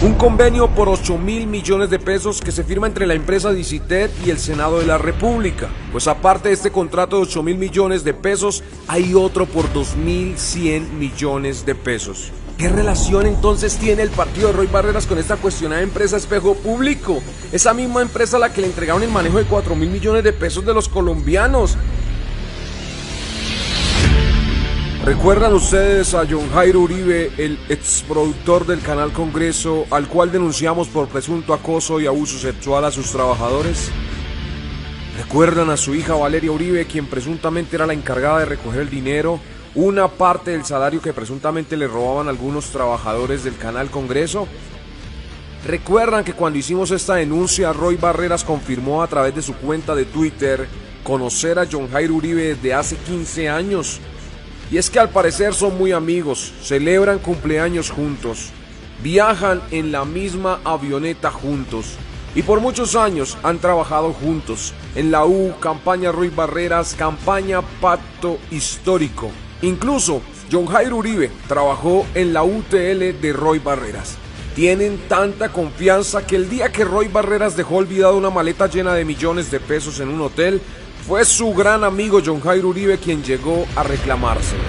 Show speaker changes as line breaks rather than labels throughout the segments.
Un convenio por 8.000 millones de pesos que se firma entre la empresa Dicitet y el Senado de la República. Pues aparte de este contrato de 8.000 millones de pesos, hay otro por 2.100 millones de pesos. ¿Qué relación entonces tiene el partido de Roy Barreras con esta cuestionada empresa Espejo Público? Esa misma empresa a la que le entregaron el manejo de 4.000 millones de pesos de los colombianos. ¿Recuerdan ustedes a John Jairo Uribe, el exproductor del Canal Congreso, al cual denunciamos por presunto acoso y abuso sexual a sus trabajadores? ¿Recuerdan a su hija Valeria Uribe, quien presuntamente era la encargada de recoger el dinero, una parte del salario que presuntamente le robaban algunos trabajadores del Canal Congreso? ¿Recuerdan que cuando hicimos esta denuncia, Roy Barreras confirmó a través de su cuenta de Twitter conocer a John Jairo Uribe desde hace 15 años? Y es que al parecer son muy amigos, celebran cumpleaños juntos, viajan en la misma avioneta juntos y por muchos años han trabajado juntos en la U, campaña Roy Barreras, campaña Pacto Histórico. Incluso John Jairo Uribe trabajó en la UTL de Roy Barreras. Tienen tanta confianza que el día que Roy Barreras dejó olvidado una maleta llena de millones de pesos en un hotel, fue su gran amigo John Jairo Uribe quien llegó a reclamárselo.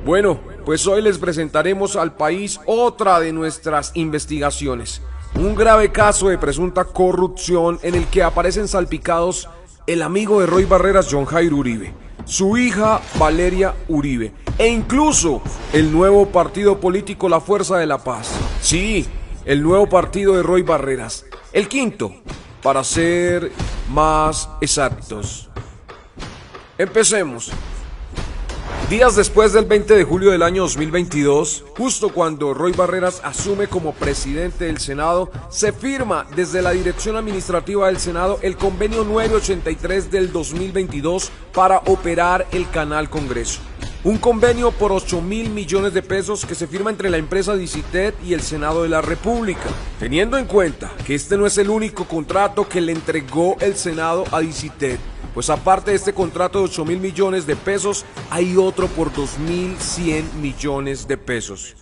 Bueno, pues hoy les presentaremos al país otra de nuestras investigaciones. Un grave caso de presunta corrupción en el que aparecen salpicados el amigo de Roy Barreras, John Jairo Uribe, su hija Valeria Uribe e incluso el nuevo partido político La Fuerza de la Paz. Sí, el nuevo partido de Roy Barreras, el quinto, para ser más exactos. Empecemos. Días después del 20 de julio del año 2022, justo cuando Roy Barreras asume como presidente del Senado, se firma desde la Dirección Administrativa del Senado el convenio 983 del 2022 para operar el Canal Congreso. Un convenio por 8.000 millones de pesos que se firma entre la empresa Dicitet y el Senado de la República. Teniendo en cuenta que este no es el único contrato que le entregó el Senado a Dicitet, pues aparte de este contrato de 8.000 millones de pesos, hay otro por 2.100 millones de pesos.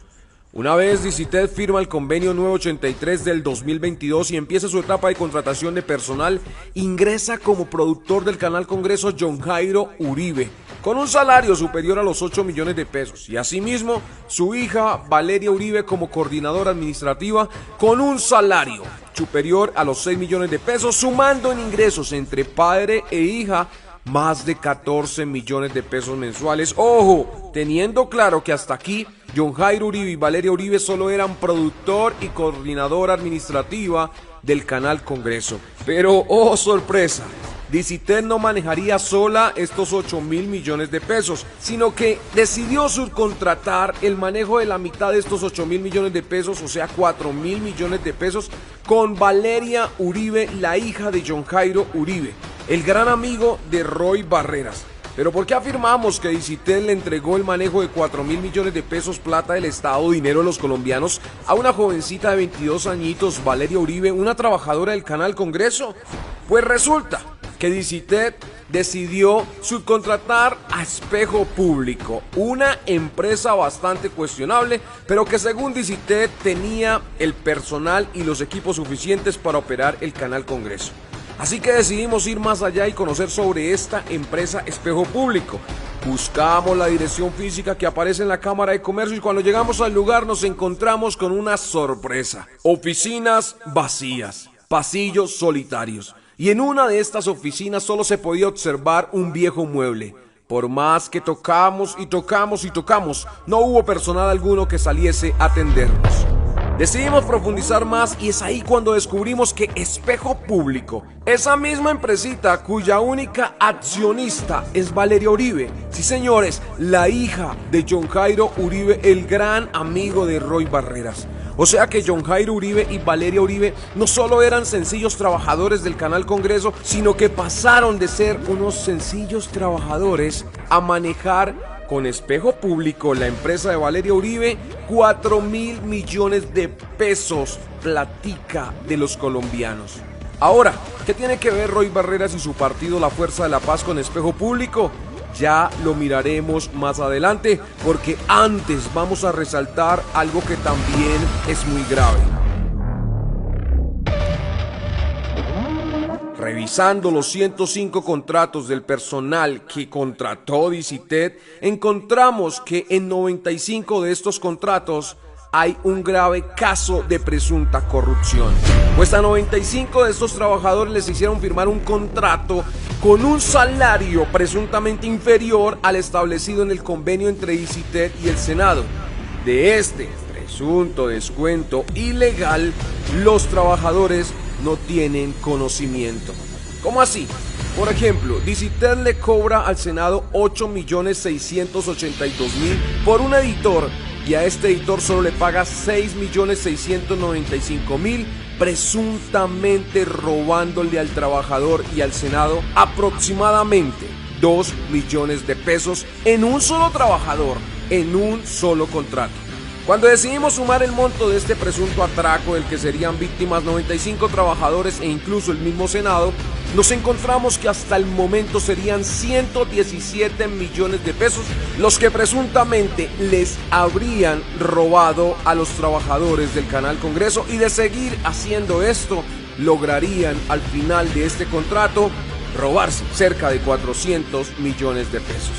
Una vez Dicitet firma el convenio 983 del 2022 y empieza su etapa de contratación de personal, ingresa como productor del Canal Congreso John Jairo Uribe, con un salario superior a los 8 millones de pesos, y asimismo su hija Valeria Uribe como coordinadora administrativa con un salario superior a los 6 millones de pesos, sumando en ingresos entre padre e hija más de 14 millones de pesos mensuales. Ojo, teniendo claro que hasta aquí John Jairo Uribe y Valeria Uribe solo eran productor y coordinadora administrativa del Canal Congreso. Pero, oh sorpresa, Dicitet no manejaría sola estos 8.000 millones de pesos, sino que decidió subcontratar el manejo de la mitad de estos 8.000 millones de pesos, o sea 4.000 millones de pesos, con Valeria Uribe, la hija de John Jairo Uribe, el gran amigo de Roy Barreras. Pero ¿por qué afirmamos que Dicitet le entregó el manejo de 4.000 millones de pesos, plata del Estado, dinero de los colombianos, a una jovencita de 22 añitos, Valeria Uribe, una trabajadora del Canal Congreso? Pues resulta que Dicitet decidió subcontratar a Espejo Público, una empresa bastante cuestionable, pero que según Dicitet tenía el personal y los equipos suficientes para operar el Canal Congreso. Así que decidimos ir más allá y conocer sobre esta empresa Espejo Público. Buscamos la dirección física que aparece en la Cámara de Comercio y cuando llegamos al lugar nos encontramos con una sorpresa. Oficinas vacías, pasillos solitarios. Y en una de estas oficinas solo se podía observar un viejo mueble. Por más que tocamos y tocamos y tocamos, no hubo personal alguno que saliese a atendernos. Decidimos profundizar más y es ahí cuando descubrimos que Espejo Público, esa misma empresita cuya única accionista es Valeria Uribe, sí señores, la hija de John Jairo Uribe, el gran amigo de Roy Barreras. O sea que John Jairo Uribe y Valeria Uribe no solo eran sencillos trabajadores del Canal Congreso, sino que pasaron de ser unos sencillos trabajadores a manejar con Espejo Público, la empresa de Valeria Uribe, 4.000 millones de pesos, platica de los colombianos. Ahora, ¿qué tiene que ver Roy Barreras y su partido La Fuerza de la Paz con Espejo Público? Ya lo miraremos más adelante, porque antes vamos a resaltar algo que también es muy grave. Revisando los 105 contratos del personal que contrató Dicitet, encontramos que en 95 de estos contratos hay un grave caso de presunta corrupción. Pues a 95 de estos trabajadores les hicieron firmar un contrato con un salario presuntamente inferior al establecido en el convenio entre Dicitet y el Senado. De este presunto descuento ilegal, los trabajadores no tienen conocimiento. ¿Cómo así? Por ejemplo, Dicitet le cobra al Senado 8.682.000 por un editor y a este editor solo le paga 6.695.000, presuntamente robándole al trabajador y al Senado aproximadamente 2 millones de pesos en un solo trabajador, en un solo contrato. Cuando decidimos sumar el monto de este presunto atraco del que serían víctimas 95 trabajadores e incluso el mismo Senado, nos encontramos que hasta el momento serían 117 millones de pesos los que presuntamente les habrían robado a los trabajadores del Canal Congreso, y de seguir haciendo esto lograrían al final de este contrato robarse cerca de 400 millones de pesos.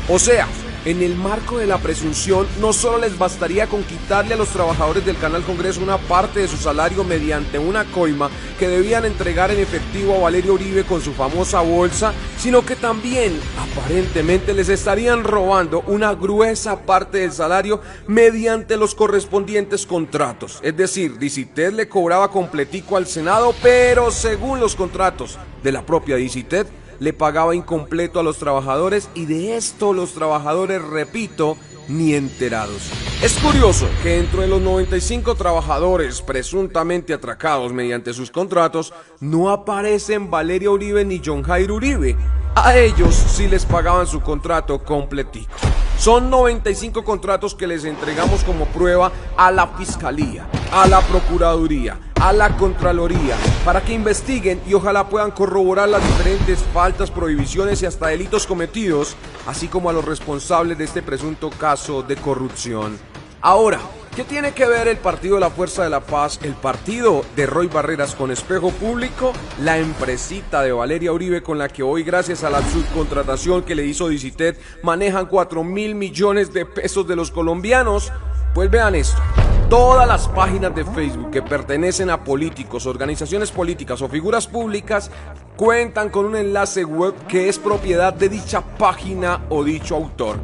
O sea, en el marco de la presunción, no solo les bastaría con quitarle a los trabajadores del Canal Congreso una parte de su salario mediante una coima que debían entregar en efectivo a Valeria Uribe con su famosa bolsa, sino que también aparentemente les estarían robando una gruesa parte del salario mediante los correspondientes contratos. Es decir, Dicitet le cobraba completico al Senado, pero según los contratos de la propia Dicitet, le pagaba incompleto a los trabajadores, y de esto los trabajadores, repito, ni enterados. Es curioso que dentro de los 95 trabajadores presuntamente atracados mediante sus contratos no aparecen Valeria Uribe ni John Jairo Uribe. A ellos sí les pagaban su contrato completico. Son 95 contratos que les entregamos como prueba a la Fiscalía, a la Procuraduría, a la Contraloría, para que investiguen y ojalá puedan corroborar las diferentes faltas, prohibiciones y hasta delitos cometidos, así como a los responsables de este presunto caso de corrupción. Ahora, ¿qué tiene que ver el partido de la Fuerza de la Paz, el partido de Roy Barreras con Espejo Público, la empresita de Valeria Uribe con la que hoy, gracias a la subcontratación que le hizo Dicitet, manejan 4.000 millones de pesos de los colombianos? Pues vean esto. Todas las páginas de Facebook que pertenecen a políticos, organizaciones políticas o figuras públicas cuentan con un enlace web que es propiedad de dicha página o dicho autor.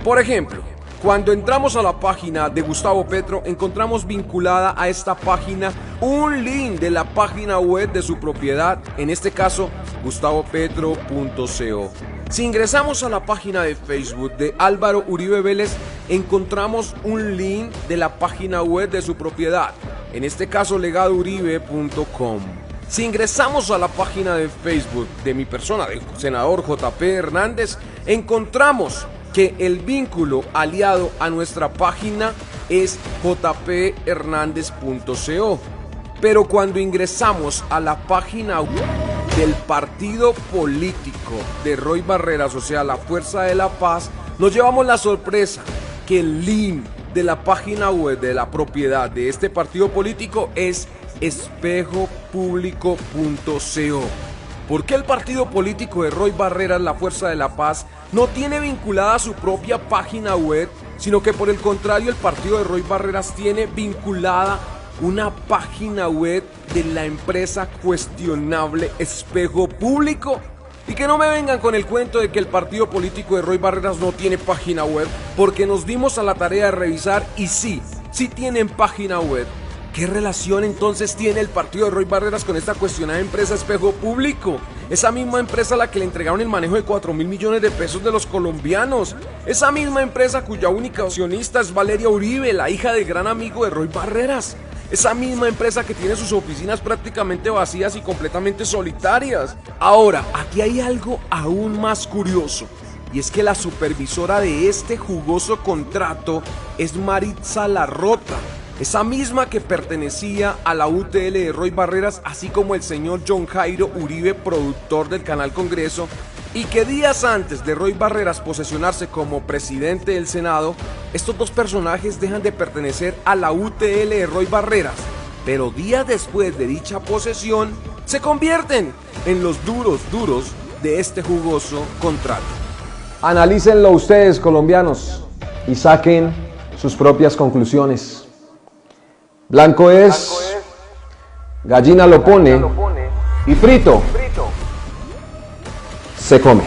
Por ejemplo, cuando entramos a la página de Gustavo Petro, encontramos vinculada a esta página un link de la página web de su propiedad, en este caso gustavopetro.co. Si ingresamos a la página de Facebook de Álvaro Uribe Vélez, encontramos un link de la página web de su propiedad, en este caso legadouribe.com. Si ingresamos a la página de Facebook de mi persona, del senador JP Hernández, encontramos que el vínculo aliado a nuestra página es jphernandez.co. Pero cuando ingresamos a la página web del partido político de Roy Barreras, o sea, la Fuerza de la Paz, nos llevamos la sorpresa que el link de la página web de la propiedad de este partido político es espejopúblico.co. ¿Por qué el partido político de Roy Barreras, la Fuerza de la Paz, no tiene vinculada su propia página web, sino que por el contrario el partido de Roy Barreras tiene vinculada una página web de la empresa cuestionable Espejo Público? Y que no me vengan con el cuento de que el partido político de Roy Barreras no tiene página web, porque nos dimos a la tarea de revisar y sí tienen página web. ¿Qué relación entonces tiene el partido de Roy Barreras con esta cuestionada empresa Espejo Público? Esa misma empresa a la que le entregaron el manejo de 4.000 millones de pesos de los colombianos. Esa misma empresa cuya única accionista es Valeria Uribe, la hija del gran amigo de Roy Barreras. Esa misma empresa que tiene sus oficinas prácticamente vacías y completamente solitarias. Ahora, aquí hay algo aún más curioso, y es que la supervisora de este jugoso contrato es Maritza Larrota, esa misma que pertenecía a la UTL de Roy Barreras, así como el señor John Jairo Uribe, productor del Canal Congreso, y que días antes de Roy Barreras posesionarse como presidente del Senado, estos dos personajes dejan de pertenecer a la UTL de Roy Barreras, pero días después de dicha posesión, se convierten en los duros de este jugoso contrato.
Analícenlo ustedes, colombianos, y saquen sus propias conclusiones. Blanco es, gallina lo pone, y frito se come.